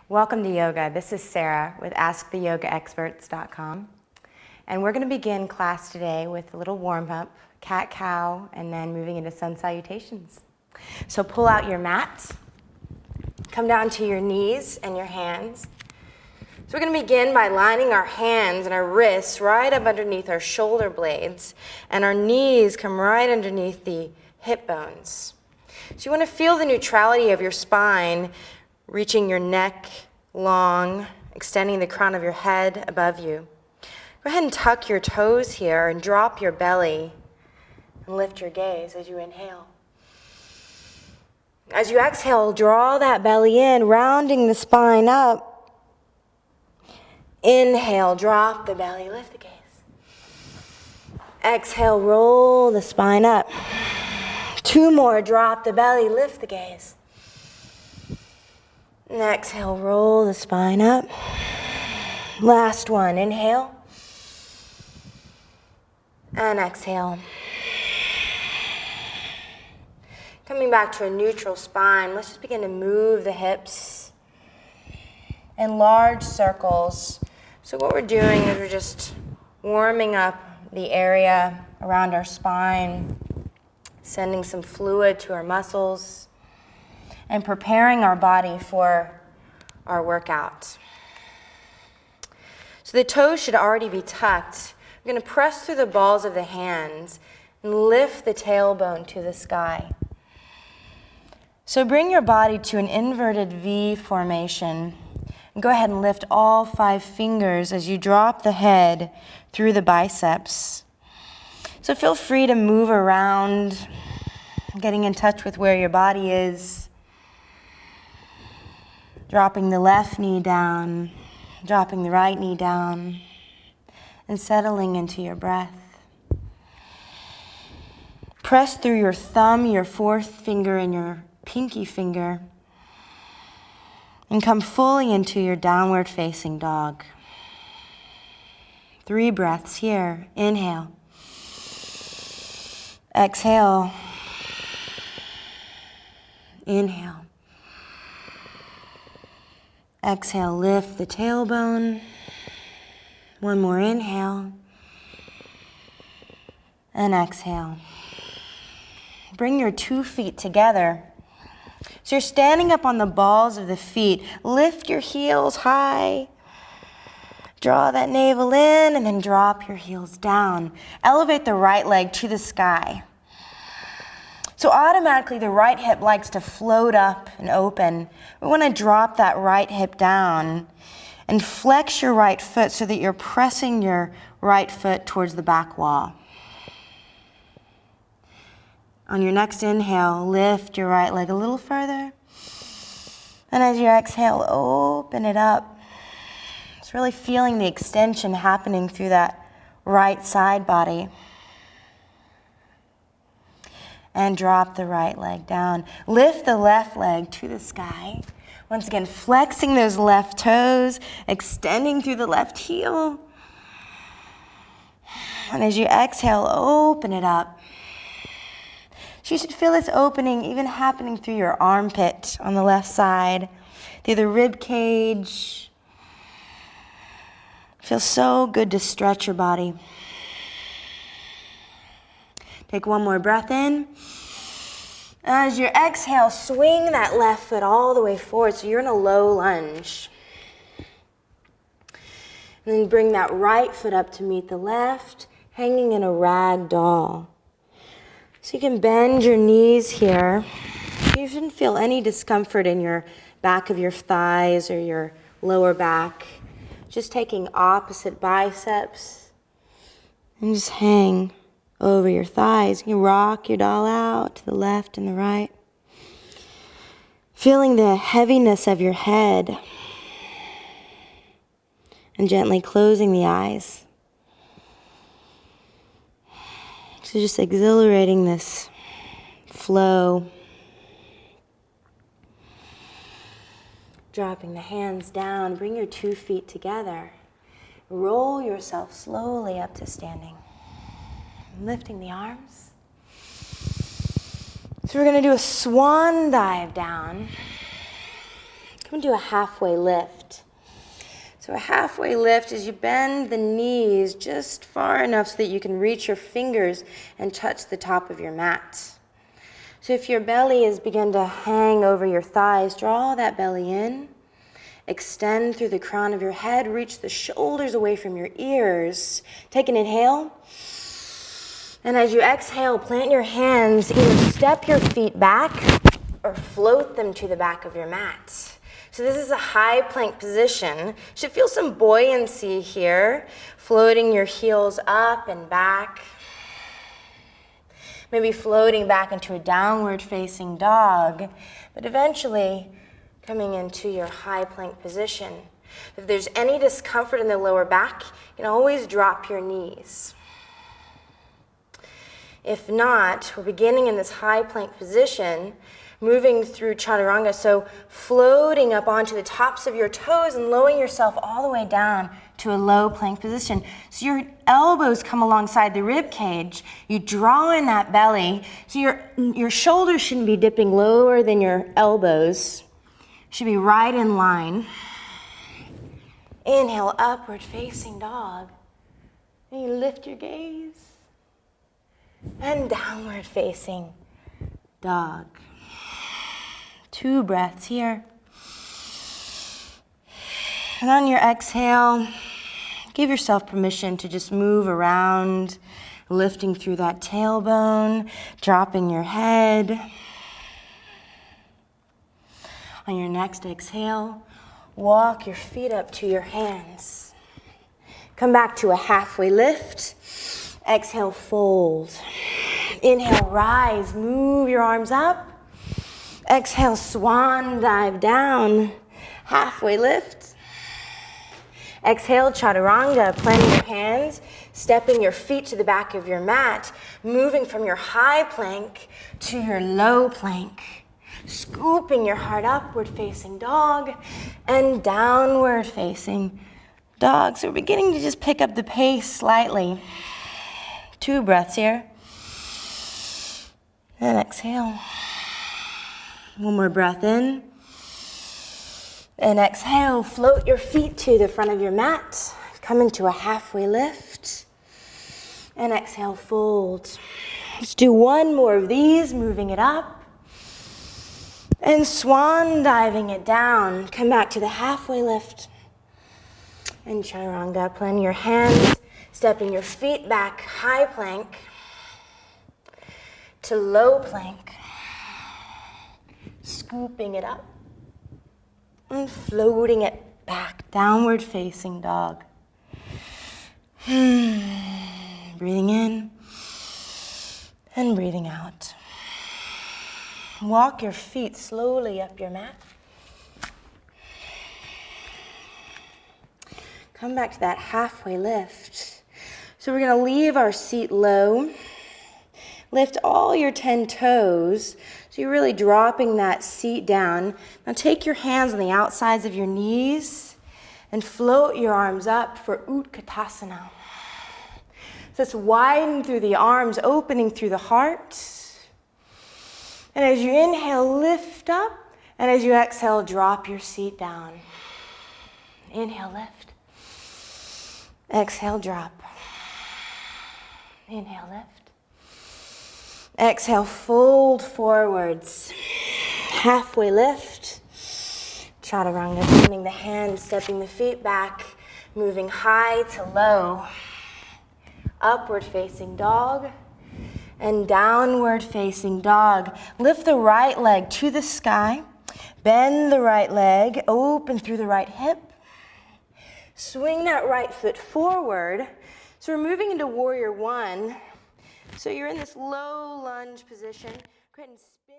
Welcome to yoga. This is Sarah with AskTheYogaExperts.com. And we're going to begin class today with a little warm-up, cat-cow, and then moving into sun salutations. So pull out your mat, come down to your knees and your hands. So we're going to begin by lining our hands and our wrists right up underneath our shoulder blades, and our knees come right underneath the hip bones. So you want to feel the neutrality of your spine, reaching your neck long, extending the crown of your head above you. Go ahead and tuck your toes here and drop your belly and lift your gaze as you inhale. As you exhale, draw that belly in, rounding the spine up. Inhale, drop the belly, lift the gaze. Exhale, roll the spine up. 2 more, drop the belly, lift the gaze. And exhale, roll the spine up. Last one, inhale. And exhale. Coming back to a neutral spine, let's just begin to move the hips in large circles. So what we're doing is we're just warming up the area around our spine, sending some fluid to our muscles, and preparing our body for our workout. So the toes should already be tucked. We're going to press through the balls of the hands and lift the tailbone to the sky. So bring your body to an inverted V formation. And go ahead and lift all 5 fingers as you drop the head through the biceps. So feel free to move around, getting in touch with where your body is. Dropping the left knee down, dropping the right knee down, and settling into your breath. Press through your thumb, your 4th finger, and your pinky finger, and come fully into your downward facing dog. 3 breaths here. Inhale. Exhale. Inhale. Exhale, lift the tailbone. 1 more inhale. And exhale. Bring your 2 feet together. So you're standing up on the balls of the feet. Lift your heels high. Draw that navel in and then drop your heels down. Elevate the right leg to the sky. So automatically the right hip likes to float up and open. We want to drop that right hip down and flex your right foot so that you're pressing your right foot towards the back wall. On your next inhale, lift your right leg a little further. And as you exhale, open it up. It's really feeling the extension happening through that right side body. And drop the right leg down. Lift the left leg to the sky. Once again, flexing those left toes, extending through the left heel. And as you exhale, open it up. So you should feel this opening even happening through your armpit on the left side, through the rib cage. It feels so good to stretch your body. Take 1 more breath in. As you exhale, swing that left foot all the way forward so you're in a low lunge. And then bring that right foot up to meet the left, hanging in a rag doll. So you can bend your knees here. You shouldn't feel any discomfort in your back of your thighs or your lower back. Just taking opposite biceps and just hang over your thighs. You rock your doll out to the left and the right. Feeling the heaviness of your head and gently closing the eyes. So just exhilarating this flow. Dropping the hands down, bring your 2 feet together. Roll yourself slowly up to standing. Lifting the arms. So we're going to do a swan dive down. Come do a halfway lift. So a halfway lift is you bend the knees just far enough so that you can reach your fingers and touch the top of your mat. So if your belly has begun to hang over your thighs, draw that belly in. Extend through the crown of your head, reach the shoulders away from your ears. Take an inhale. And as you exhale, plant your hands, either step your feet back or float them to the back of your mat. So this is a high plank position. You should feel some buoyancy here, floating your heels up and back. Maybe floating back into a downward facing dog, but eventually coming into your high plank position. If there's any discomfort in the lower back, you can always drop your knees. If not, we're beginning in this high plank position, moving through Chaturanga, so floating up onto the tops of your toes and lowering yourself all the way down to a low plank position. So your elbows come alongside the rib cage. You draw in that belly, so your shoulders shouldn't be dipping lower than your elbows. Should be right in line. Inhale, upward facing dog. And you lift your gaze. And downward facing dog. 2 breaths here. And on your exhale, give yourself permission to just move around, lifting through that tailbone, dropping your head. On your next exhale, walk your feet up to your hands. Come back to a halfway lift. Exhale, fold. Inhale, rise, move your arms up. Exhale, swan dive down, halfway lift. Exhale, Chaturanga, planting your hands, stepping your feet to the back of your mat, moving from your high plank to your low plank. Scooping your heart upward facing dog and downward facing dog. So we're beginning to just pick up the pace slightly. 2 breaths here. And exhale. 1 more breath in. And exhale, float your feet to the front of your mat. Come into a halfway lift. And exhale, fold. Let's do 1 more of these, moving it up. And swan diving it down. Come back to the halfway lift. And Chaturanga, planting your hands, stepping your feet back, high plank to low plank. Scooping it up and floating it back, downward facing dog. Breathing in and breathing out. Walk your feet slowly up your mat. Come back to that halfway lift. So we're going to leave our seat low. Lift all your 10 toes. So you're really dropping that seat down. Now take your hands on the outsides of your knees and float your arms up for Utkatasana. So it's widen through the arms, opening through the heart. And as you inhale, lift up. And as you exhale, drop your seat down. Inhale, lift. Exhale, drop. Inhale, lift. Exhale, fold forwards. Halfway lift. Chaturanga, bending the hands, stepping the feet back, moving high to low. Upward facing dog and downward facing dog. Lift the right leg to the sky. Bend the right leg, open through the right hip. Swing that right foot forward. So we're moving into Warrior 1. So you're in this low lunge position. Go ahead and spin.